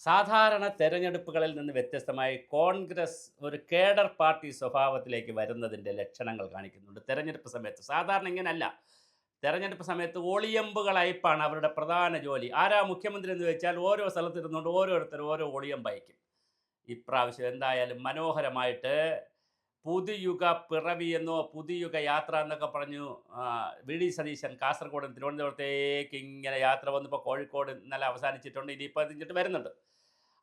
സാധാരണ തെരഞ്ഞെടുപ്പുകളിൽ നിന്ന് വ്യത്യസ്തമായി കോൺഗ്രസ് ഒരു കേഡർ പാർട്ടി സ്വഭാവത്തിലേക്ക് വരുന്നതിൻ്റെ ലക്ഷണങ്ങൾ കാണിക്കുന്നുണ്ട് തെരഞ്ഞെടുപ്പ് സമയത്ത്. സാധാരണ ഇങ്ങനെയല്ല. തെരഞ്ഞെടുപ്പ് സമയത്ത് ഒളിയമ്പുകൾ അയപ്പാണ് അവരുടെ പ്രധാന ജോലി. ആരാ മുഖ്യമന്ത്രി എന്ന് വെച്ചാൽ ഓരോ സ്ഥലത്തിരുന്നുകൊണ്ട് ഓരോരുത്തരും ഓരോ ഒളിയമ്പ് അയക്കും. ഇപ്രാവശ്യം എന്തായാലും മനോഹരമായിട്ട് പുതുയുഗ പിറവി എന്നോ പുതുയുഗ യാത്ര എന്നൊക്കെ പറഞ്ഞു വി ഡി സതീശൻ കാസർഗോഡ് തിരുവനന്തപുരത്തേക്ക് ഇങ്ങനെ യാത്ര വന്നിപ്പോൾ കോഴിക്കോട് ഇന്നലെ അവസാനിച്ചിട്ടുണ്ട്. ഇനിയിപ്പോൾ അതിങ്ങിട്ട് വരുന്നുണ്ട്.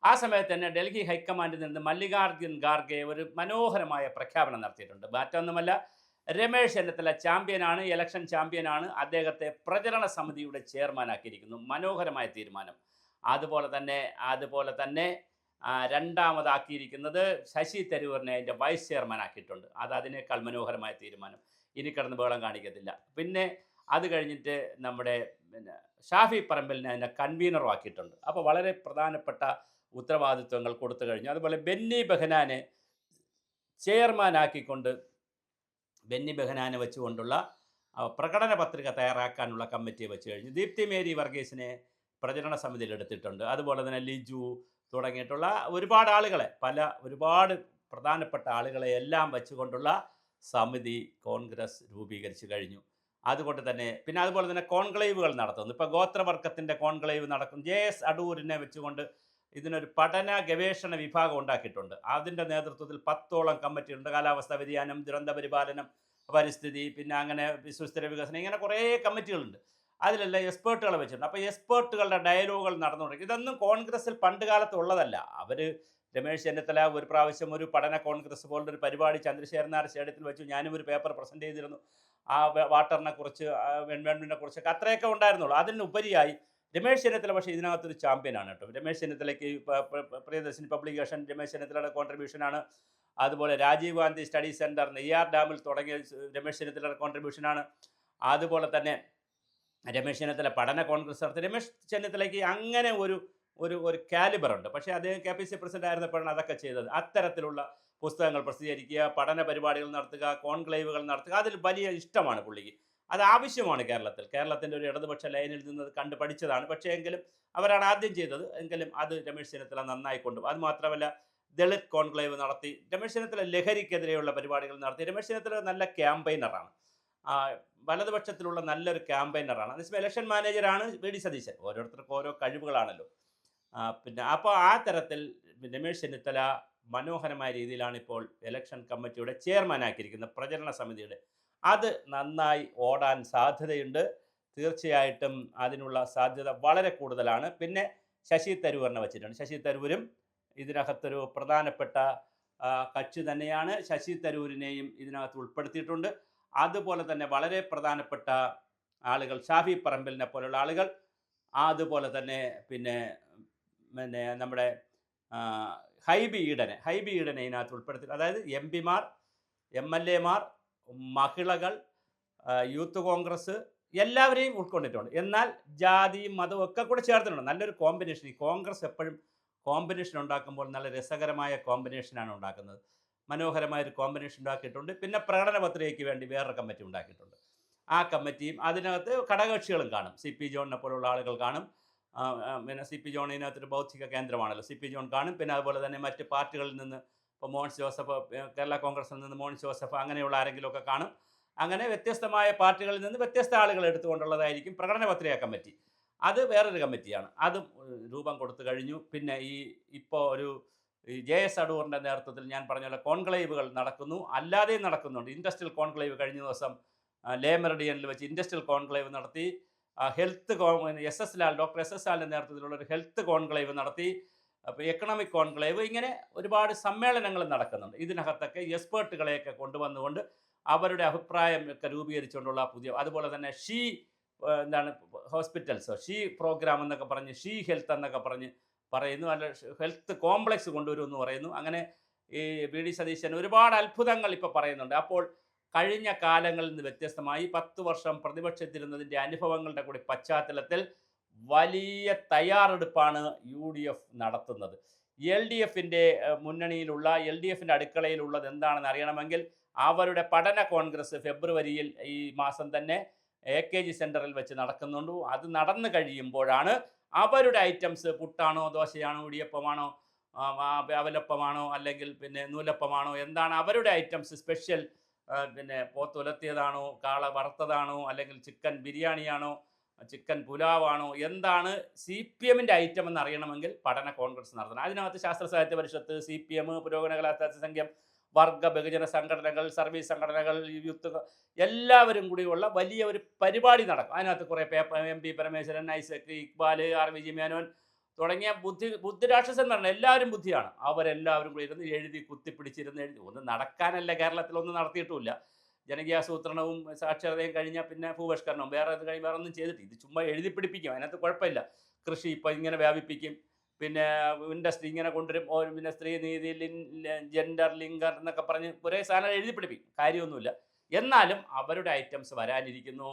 ആ സമയത്ത് തന്നെ ഡൽഹി ഹൈക്കമാൻഡിൽ നിന്ന് മല്ലികാർജുൻ ഖാർഗെ ഒരു മനോഹരമായ പ്രഖ്യാപനം നടത്തിയിട്ടുണ്ട്. മറ്റൊന്നുമല്ല, രമേശ് ചെന്നിത്തല ചാമ്പ്യനാണ്, ഇലക്ഷൻ ചാമ്പ്യനാണ്. അദ്ദേഹത്തെ പ്രചരണ സമിതിയുടെ ചെയർമാനാക്കിയിരിക്കുന്നു. മനോഹരമായ തീരുമാനം. അതുപോലെ തന്നെ രണ്ടാമതാക്കിയിരിക്കുന്നത് ശശി തരൂരിനെ അതിൻ്റെ വൈസ് ചെയർമാൻ ആക്കിയിട്ടുണ്ട്. അതിനേക്കാൾ മനോഹരമായ തീരുമാനം. ഇനി കിടന്ന് ബഹളം കാണിക്കത്തില്ല. പിന്നെ അത് കഴിഞ്ഞിട്ട് നമ്മുടെ ഷാഫി പറമ്പലിനെ അതിൻ്റെ കൺവീനറും ആക്കിയിട്ടുണ്ട്. അപ്പോൾ വളരെ പ്രധാനപ്പെട്ട ഉത്തരവാദിത്വങ്ങൾ കൊടുത്തു കഴിഞ്ഞു. അതുപോലെ ബെന്നി ബെഹനാനെ ചെയർമാനാക്കിക്കൊണ്ട് ബെന്നി ബെഹനാനെ വെച്ചുകൊണ്ടുള്ള പ്രകടന പത്രിക തയ്യാറാക്കാനുള്ള കമ്മിറ്റിയെ വെച്ച് കഴിഞ്ഞു. ദീപ്തി മേരി വർഗീസിനെ പ്രചരണ സമിതിയിൽ എടുത്തിട്ടുണ്ട്. അതുപോലെ തന്നെ ലിജു തുടങ്ങിയിട്ടുള്ള ഒരുപാട് പ്രധാനപ്പെട്ട ആളുകളെ എല്ലാം വെച്ചുകൊണ്ടുള്ള സമിതി കോൺഗ്രസ് രൂപീകരിച്ചു കഴിഞ്ഞു. അതുകൊണ്ട് തന്നെ പിന്നെ അതുപോലെ തന്നെ കോൺക്ലേവുകൾ നടത്തുന്നു. ഇപ്പോൾ ഗോത്രവർഗത്തിൻ്റെ കോൺക്ലേവ് നടക്കും. JS അടൂരിനെ വെച്ചുകൊണ്ട് ഇതിനൊരു പഠന ഗവേഷണ വിഭാഗം ഉണ്ടാക്കിയിട്ടുണ്ട്. അതിൻ്റെ നേതൃത്വത്തിൽ 10ഓളം കമ്മിറ്റിയുണ്ട്. കാലാവസ്ഥാ വ്യതിയാനം, ദുരന്ത പരിപാലനം, പരിസ്ഥിതി, പിന്നെ അങ്ങനെ സുസ്ഥിര വികസനം, ഇങ്ങനെ കുറേ കമ്മിറ്റികളുണ്ട്. അതിലെല്ലാം എക്സ്പേർട്ടുകളെ വെച്ചിട്ടുണ്ട്. അപ്പോൾ എക്സ്പേർട്ടുകളുടെ ഡയലോഗുകൾ നടന്നുകൊണ്ടിരിക്കും. ഇതൊന്നും കോൺഗ്രസിൽ പണ്ട് കാലത്ത് ഉള്ളതല്ല. അവർ രമേശ് ചെന്നിത്തല ഒരു പ്രാവശ്യം ഒരു പഠന കോൺഗ്രസ് പോലൊരു പരിപാടി ചന്ദ്രശേഖരൻ നായർ സ്റ്റേഡിയത്തിൽ വെച്ചു. ഞാനും ഒരു പേപ്പർ പ്രസൻറ്റ് ചെയ്തിരുന്നു. ആ വാട്ടറിനെ കുറിച്ച്, എൻവയോൺമെൻറ്റിനെ കുറിച്ചൊക്കെ അത്രയൊക്കെ ഉണ്ടായിരുന്നുള്ളൂ. അതിനുപരിയായി രമേശ് ചെന്നിത്തല പക്ഷേ ഇതിനകത്തൊരു ചാമ്പ്യനാണ് കേട്ടോ. രമേശ് ചെന്നിത്തലയ്ക്ക് പ്രിയദർശിനി പബ്ലിക്കേഷൻ രമേശ് ചെന്നിത്തലയുടെ കോൺട്രിബ്യൂഷനാണ്. അതുപോലെ രാജീവ് ഗാന്ധി സ്റ്റഡി സെൻറ്റർ നെയ്യാർ ഡാമിൽ തുടങ്ങിയ രമേശ് ചെന്നിത്തലയുടെ കോൺട്രിബ്യൂഷനാണ്. അതുപോലെ തന്നെ രമേശ് ചെന്നിത്തല പഠന കോൺഗ്രസ് നടത്തി. രമേശ് ചെന്നിത്തലയ്ക്ക് അങ്ങനെ ഒരു ഒരു ഒരു കാലിബറുണ്ട്. പക്ഷേ അദ്ദേഹം KPC പ്രസിഡന്റ് ആയിരുന്നപ്പോഴാണ് അതൊക്കെ ചെയ്തത്. അത്തരത്തിലുള്ള പുസ്തകങ്ങൾ പ്രസിദ്ധീകരിക്കുക, പഠന പരിപാടികൾ നടത്തുക, കോൺക്ലേവുകൾ നടത്തുക, അതിൽ വലിയ ഇഷ്ടമാണ് പുള്ളിക്ക്. അത് ആവശ്യമാണ് കേരളത്തിൻ്റെ ഒരു ഇടതുപക്ഷ ലൈനിൽ നിന്ന് കണ്ട് പഠിച്ചതാണ്. പക്ഷേ എങ്കിലും അവരാണ് ആദ്യം ചെയ്തത്. എങ്കിലും അത് രമേശ് ചെന്നിത്തല നന്നായി കൊണ്ടുപോകും. അത് മാത്രമല്ല, ദളിത് കോൺക്ലേവ് നടത്തി. രമേശ് ചെന്നിത്തല ലഹരിക്കെതിരെയുള്ള പരിപാടികൾ നടത്തി. രമേശ് ചെന്നിത്തല നല്ല ക്യാമ്പയിനറാണ്. വലതുപക്ഷത്തിലുള്ള നല്ലൊരു ക്യാമ്പയിനറാണ്. അതേസമയം ഇലക്ഷൻ മാനേജറാണ് വി ഡി സതീശൻ. ഓരോരുത്തർക്കും ഓരോ കഴിവുകളാണല്ലോ. പിന്നെ അപ്പോൾ ആ തരത്തിൽ രമേശ് ചെന്നിത്തല മനോഹരമായ രീതിയിലാണ് ഇപ്പോൾ ഇലക്ഷൻ കമ്മിറ്റിയുടെ ചെയർമാനാക്കിയിരിക്കുന്നത്, പ്രചരണ സമിതിയുടെ. അത് നന്നായി ഓടാൻ സാധ്യതയുണ്ട്. തീർച്ചയായിട്ടും അതിനുള്ള സാധ്യത വളരെ കൂടുതലാണ്. പിന്നെ ശശി തരൂരിനെ വെച്ചിട്ടുണ്ട്. ശശി തരൂരും ഇതിനകത്തൊരു പ്രധാനപ്പെട്ട കക്ഷി തന്നെയാണ്. ശശി തരൂരിനെയും ഇതിനകത്ത് ഉൾപ്പെടുത്തിയിട്ടുണ്ട്. അതുപോലെ തന്നെ വളരെ പ്രധാനപ്പെട്ട ആളുകൾ ഷാഫി പറമ്പലിനെ പോലുള്ള ആളുകൾ, അതുപോലെ തന്നെ പിന്നെ നമ്മുടെ ഹൈബി ഈഡനെ ഇതിനകത്ത് ഉൾപ്പെടുത്തി. അതായത് MP മാർ, MLA മാർ, മഹിളകൾ, യൂത്ത് കോൺഗ്രസ് എല്ലാവരെയും ഉൾക്കൊണ്ടിട്ടുണ്ട്. എന്നാൽ ജാതിയും മതവും ഒക്കെ കൂടെ ചേർത്തിട്ടുണ്ട്. നല്ലൊരു കോമ്പിനേഷൻ. ഈ കോൺഗ്രസ് എപ്പോഴും കോമ്പിനേഷൻ ഉണ്ടാക്കുമ്പോൾ നല്ല രസകരമായ കോമ്പിനേഷനാണ് ഉണ്ടാക്കുന്നത്. മനോഹരമായൊരു കോമ്പിനേഷൻ ഉണ്ടാക്കിയിട്ടുണ്ട്. പിന്നെ പ്രകടന പത്രികയ്ക്ക് വേണ്ടി വേറൊരു കമ്മിറ്റി ഉണ്ടാക്കിയിട്ടുണ്ട്. ആ കമ്മിറ്റിയും അതിനകത്ത് ഘടകകക്ഷികളും കാണും. CP ജോണിനെ പോലുള്ള ആളുകൾ കാണും. പിന്നെ CP ജോൺ ഇതിനകത്തൊരു ബൗദ്ധിക കേന്ദ്രമാണല്ലോ. CP ജോൺ കാണും. പിന്നെ അതുപോലെ തന്നെ മറ്റ് പാർട്ടികളിൽ നിന്ന് ഇപ്പോൾ മോൻസ് ജോസഫ്, കേരള കോൺഗ്രസിൽ നിന്ന് മോൻസ് ജോസഫ്, അങ്ങനെയുള്ള ആരെങ്കിലുമൊക്കെ കാണും. അങ്ങനെ വ്യത്യസ്തമായ പാർട്ടികളിൽ നിന്ന് വ്യത്യസ്ത ആളുകൾ എടുത്തുകൊണ്ടുള്ളതായിരിക്കും പ്രകടന പത്രിക കമ്മിറ്റി. അത് വേറൊരു കമ്മിറ്റിയാണ്. അതും രൂപം കൊടുത്തു കഴിഞ്ഞു. പിന്നെ ഇപ്പോൾ JS അടൂറിൻ്റെ നേതൃത്വത്തിൽ ഞാൻ പറഞ്ഞ പോലെ കോൺക്ലേവുകൾ നടക്കുന്നു, അല്ലാതെയും നടക്കുന്നുണ്ട്. ഇൻഡസ്ട്രിയൽ കോൺക്ലേവ് കഴിഞ്ഞ ദിവസം ലേ മെറിഡിയനിൽ വെച്ച് ഇൻഡസ്ട്രിയൽ കോൺക്ലേവ് നടത്തി. ഡോക്ടർ SS ലാലിൻ്റെ നേതൃത്വത്തിലുള്ള ഒരു ഹെൽത്ത് കോൺക്ലേവ് നടത്തി. അപ്പോൾ എക്കണോമിക് കോൺക്ലേവ്, ഇങ്ങനെ ഒരുപാട് സമ്മേളനങ്ങൾ നടക്കുന്നുണ്ട്. ഇതിനകത്തൊക്കെ എക്സ്പേർട്ടുകളെയൊക്കെ കൊണ്ടുവന്നുകൊണ്ട് അവരുടെ അഭിപ്രായം ഒക്കെ രൂപീകരിച്ചുകൊണ്ടുള്ള അതുപോലെ തന്നെ ഹോസ്പിറ്റൽസോ പ്രോഗ്രാം എന്നൊക്കെ പറഞ്ഞ് ഹെൽത്ത് എന്നൊക്കെ പറയുന്നു. അല്ല, ഹെൽത്ത് കോംപ്ലക്സ് കൊണ്ടുവരുമെന്ന് പറയുന്നു. അങ്ങനെ ഈ വി ഡി സതീശൻ ഒരുപാട് അത്ഭുതങ്ങൾ ഇപ്പോൾ പറയുന്നുണ്ട്. അപ്പോൾ കഴിഞ്ഞ കാലങ്ങളിൽ നിന്ന് വ്യത്യസ്തമായി 10 വർഷം പ്രതിപക്ഷത്തിരുന്നതിൻ്റെ അനുഭവങ്ങളുടെ കൂടി പശ്ചാത്തലത്തിൽ വലിയ തയ്യാറെടുപ്പാണ് UDF നടത്തുന്നത്. LDFിൻ്റെ മുന്നണിയിലുള്ള LDFിൻ്റെ അടുക്കളയിലുള്ളത് എന്താണെന്ന് അറിയണമെങ്കിൽ അവരുടെ പഠന കോൺഗ്രസ് ഫെബ്രുവരിയിൽ ഈ മാസം തന്നെ AKG സെൻറ്ററിൽ വെച്ച് നടക്കുന്നുണ്ട്. അത് നടന്നു കഴിയുമ്പോഴാണ് അവരുടെ ഐറ്റംസ് പുട്ടാണോ ദോശയാണോ ഇടിയപ്പമാണോ അവലപ്പമാണോ അല്ലെങ്കിൽ പിന്നെ നൂലപ്പമാണോ എന്താണ് അവരുടെ ഐറ്റംസ് സ്പെഷ്യൽ, പിന്നെ പോത്തുലത്തിയതാണോ കാള വറുത്തതാണോ അല്ലെങ്കിൽ ചിക്കൻ ബിരിയാണിയാണോ ചിക്കൻ പുലാവാണോ എന്താണ് സി പി എമ്മിൻ്റെ ഐറ്റം എന്ന് അറിയണമെങ്കിൽ പഠന കോൺഗ്രസ് നടത്തണം. അതിനകത്ത് ശാസ്ത്ര സാഹിത്യ പരിഷത്ത്, സി പി എം, പുരോഗമന കലാസാഹിത്യ സംഘം, വർഗ ബഹുജന സംഘടനകൾ, സർവീസ് സംഘടനകൾ, യൂത്ത് എല്ലാവരും കൂടിയുള്ള വലിയ ഒരു പരിപാടി നടക്കും. അതിനകത്ത് കുറേ എം പി പരമേശ്വരൻ, ഐസക്, ഇക്ബാൽ, ആർ വി ജി മേനോൻ തുടങ്ങിയ ബുദ്ധിരാക്ഷസന്മാരാണ്. എല്ലാവരും ബുദ്ധിയാണ്. അവരെല്ലാവരും കൂടി ഇരുന്ന് എഴുതി കുത്തിപ്പിടിച്ചിരുന്ന് എഴുതി. ഒന്നും നടക്കാനല്ല, കേരളത്തിലൊന്നും നടത്തിയിട്ടുമില്ല. ജനകീയാസൂത്രണവും സാക്ഷരതയും കഴിഞ്ഞാൽ പിന്നെ ഭൂപരിഷ്കരണവും വേറെ ഇത് കഴിഞ്ഞ് വേറെ ഒന്നും ചെയ്തിട്ട് ഇത് ചുമ്മാ എഴുതി പിടിപ്പിക്കും. അതിനകത്ത് കുഴപ്പമില്ല. കൃഷി ഇപ്പം ഇങ്ങനെ വ്യാപിപ്പിക്കും, പിന്നെ ഇൻഡസ്ട്രി ഇങ്ങനെ കൊണ്ടുവരും, പിന്നെ സ്ത്രീ നീതി, ജെൻഡർ, ലിംഗർ എന്നൊക്കെ പറഞ്ഞ് കുറേ സാധനം എഴുതി പിടിപ്പിക്കും. കാര്യമൊന്നുമില്ല. എന്നാലും അവരുടെ ഐറ്റംസ് വരാനിരിക്കുന്നു.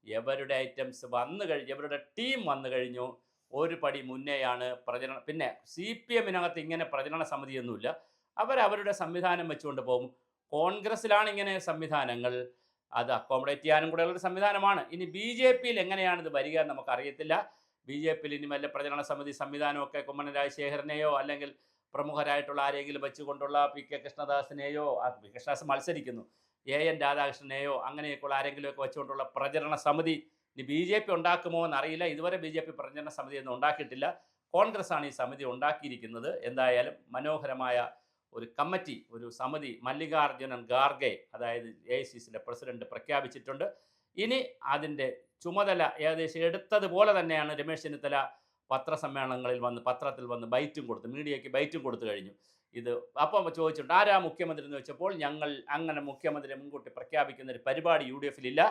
എവരുടെ ഐറ്റംസ് വന്നു കഴിഞ്ഞു, എവരുടെ ടീം വന്നു കഴിഞ്ഞു. ഒരു പടി മുന്നേയാണ് പ്രചരണം. പിന്നെ സി പി എമ്മിനകത്ത് ഇങ്ങനെ പ്രചരണ സമിതിയൊന്നുമില്ല. അവരവരുടെ സംവിധാനം വെച്ചുകൊണ്ട് പോകും. കോൺഗ്രസ്സിലാണ് ഇങ്ങനെ സംവിധാനങ്ങൾ, അത് അക്കോമഡേറ്റ് ചെയ്യാനും കൂടെയുള്ളൊരു സംവിധാനമാണ്. ഇനി ബി ജെ പിയിൽ എങ്ങനെയാണ് ഇത് വരിക എന്ന് നമുക്കറിയത്തില്ല. ബി ജെ പിയിൽ ഇനി വല്ല പ്രചരണ സമിതി സംവിധാനമൊക്കെ കുമ്മനം രാജശേഖരനെയോ അല്ലെങ്കിൽ പ്രമുഖരായിട്ടുള്ള ആരെങ്കിലും വെച്ചുകൊണ്ടുള്ള പി കെ കൃഷ്ണദാസിനെയോ, പി കൃഷ്ണദാസ് മത്സരിക്കുന്നു, എ എൻ രാധാകൃഷ്ണനെയോ അങ്ങനെയൊക്കെയുള്ള ആരെങ്കിലുമൊക്കെ വെച്ചുകൊണ്ടുള്ള പ്രചരണ സമിതി ഇനി ബി ജെ പി ഉണ്ടാക്കുമോ എന്നറിയില്ല. ഇതുവരെ ബി ജെ പി പ്രചരണ സമിതി ഒന്നും ഉണ്ടാക്കിയിട്ടില്ല. കോൺഗ്രസ് ആണ് ഈ സമിതി ഉണ്ടാക്കിയിരിക്കുന്നത്. എന്തായാലും മനോഹരമായ ഒരു കമ്മിറ്റി, ഒരു സമിതി മല്ലികാർജുനൻ ഖാർഗെ, അതായത് എ ഐ സി സിയുടെ പ്രസിഡന്റ് പ്രഖ്യാപിച്ചിട്ടുണ്ട്. ഇനി അതിൻ്റെ ചുമതല ഏകദേശം എടുത്തതുപോലെ തന്നെയാണ് രമേശ് ചെന്നിത്തല പത്രസമ്മേളനങ്ങളിൽ വന്ന് പത്രത്തിൽ വന്ന് ബൈറ്റും കൊടുത്തു, മീഡിയയ്ക്ക് ബൈറ്റും കൊടുത്തു കഴിഞ്ഞു. ഇത് അപ്പം ചോദിച്ചിട്ടുണ്ട് ആരാ മുഖ്യമന്ത്രി എന്ന് വെച്ചപ്പോൾ ഞങ്ങൾ അങ്ങനെ മുഖ്യമന്ത്രിയെ മുൻകൂട്ടി പ്രഖ്യാപിക്കുന്ന ഒരു പരിപാടി യു ഡി എഫിലില്ല.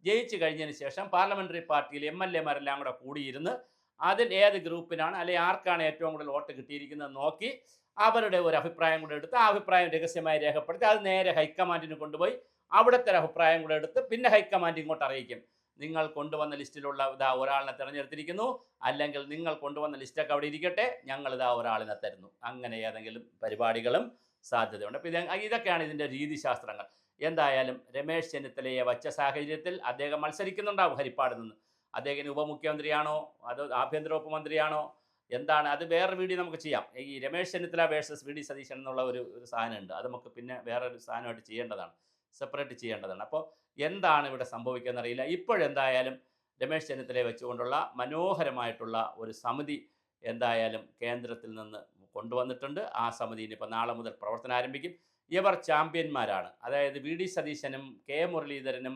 ജയിച്ചു കഴിഞ്ഞതിന് ശേഷം പാർലമെൻ്ററി പാർട്ടിയിൽ എം എൽ എമാരെല്ലാം കൂടെ കൂടിയിരുന്ന് അതിൽ ഏത് ഗ്രൂപ്പിനാണ് അല്ലെങ്കിൽ ആർക്കാണ് ഏറ്റവും കൂടുതൽ വോട്ട് കിട്ടിയിരിക്കുന്നത് നോക്കി അവരുടെ ഒരു അഭിപ്രായം കൂടെ എടുത്ത് ആ അഭിപ്രായം രഹസ്യമായി രേഖപ്പെടുത്തി അത് നേരെ ഹൈക്കമാൻഡിന് കൊണ്ടുപോയി അവിടുത്തെ ഒരു അഭിപ്രായം കൂടെ എടുത്ത് പിന്നെ ഹൈക്കമാൻഡ് ഇങ്ങോട്ട് അറിയിക്കും. നിങ്ങൾ കൊണ്ടുവന്ന ലിസ്റ്റിലുള്ള ഇതാ ഒരാളിനെ തിരഞ്ഞെടുത്തിരിക്കുന്നു, അല്ലെങ്കിൽ നിങ്ങൾ കൊണ്ടുവന്ന ലിസ്റ്റൊക്കെ അവിടെ ഇരിക്കട്ടെ, ഞങ്ങൾ ഇതാ ഒരാളിനെ തരുന്നു. അങ്ങനെ ഏതെങ്കിലും പരിപാടികളും സാധ്യതയുണ്ട്. അപ്പോൾ ഇതൊക്കെയാണ് ഇതിൻ്റെ രീതിശാസ്ത്രങ്ങൾ. എന്തായാലും രമേശ് ചെന്നിത്തലയെ വച്ച സാഹചര്യത്തിൽ അദ്ദേഹം മത്സരിക്കുന്നുണ്ടാവും ഹരിപ്പാട് നിന്ന്. അദ്ദേഹം ഉപമുഖ്യമന്ത്രിയാണോ അതോ ആഭ്യന്തര വകുപ്പ് മന്ത്രിയാണോ എന്താണ്, അത് വേറെ വീഡിയോ നമുക്ക് ചെയ്യാം. ഈ രമേശ് ചെന്നിത്തല വേഴ്സസ് വി ഡി സതീശൻ എന്നുള്ള ഒരു സാധനമുണ്ട്. അത് നമുക്ക് പിന്നെ വേറൊരു സാധനമായിട്ട് ചെയ്യേണ്ടതാണ്, സെപ്പറേറ്റ് ചെയ്യേണ്ടതാണ്. അപ്പോൾ എന്താണ് ഇവിടെ സംഭവിക്കുക എന്നറിയില്ല. ഇപ്പോഴെന്തായാലും രമേശ് ചെന്നിത്തലയെ വെച്ചുകൊണ്ടുള്ള മനോഹരമായിട്ടുള്ള ഒരു സമിതി എന്തായാലും കേന്ദ്രത്തിൽ നിന്ന് കൊണ്ടുവന്നിട്ടുണ്ട്. ആ സമിതി ഇനിയിപ്പോൾ നാളെ മുതൽ പ്രവർത്തനം ആരംഭിക്കും. ഇവർ ചാമ്പ്യന്മാരാണ്. അതായത് വി ഡി സതീശനും കെ മുരളീധരനും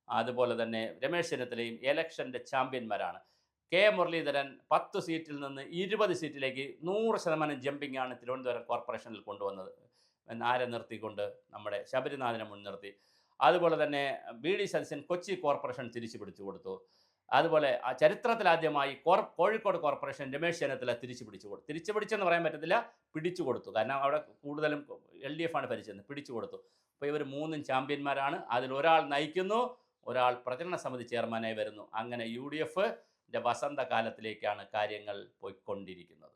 അതുപോലെ തന്നെ രമേശ് ചെന്നിത്തലയും എലക്ഷൻ്റെ ചാമ്പ്യന്മാരാണ്. കെ മുരളീധരൻ 10 സീറ്റിൽ നിന്ന് 20 സീറ്റിലേക്ക് 100% ജമ്പിംഗ് ആണ് തിരുവനന്തപുരം കോർപ്പറേഷനിൽ കൊണ്ടുവന്നത്. ആരെ നിർത്തിക്കൊണ്ട്? നമ്മുടെ ശബരിനാഥിനെ മുൻനിർത്തി. അതുപോലെ തന്നെ വി ഡി സതീശൻ കൊച്ചി കോർപ്പറേഷൻ തിരിച്ചു പിടിച്ചു കൊടുത്തു. അതുപോലെ ആ ചരിത്രത്തിലാദ്യമായി കോഴിക്കോട് കോർപ്പറേഷൻ രമേശ് ചെന്നിത്തല തിരിച്ചു പിടിച്ചെന്ന് പറയാൻ പറ്റത്തില്ല, പിടിച്ചു കൊടുത്തു. കാരണം അവിടെ കൂടുതലും LDF ആണ് ഭരിച്ചത്, പിടിച്ചു കൊടുത്തു. അപ്പോൾ ഇവർ 3 ചാമ്പ്യന്മാരാണ്. അതിലൊരാൾ നയിക്കുന്നു, ഒരാൾ പ്രചരണ സമിതി ചെയർമാനായി വരുന്നു. അങ്ങനെ UDF വസന്തകാലത്തിലേക്കാണ് കാര്യങ്ങൾ പോയിക്കൊണ്ടിരിക്കുന്നത്.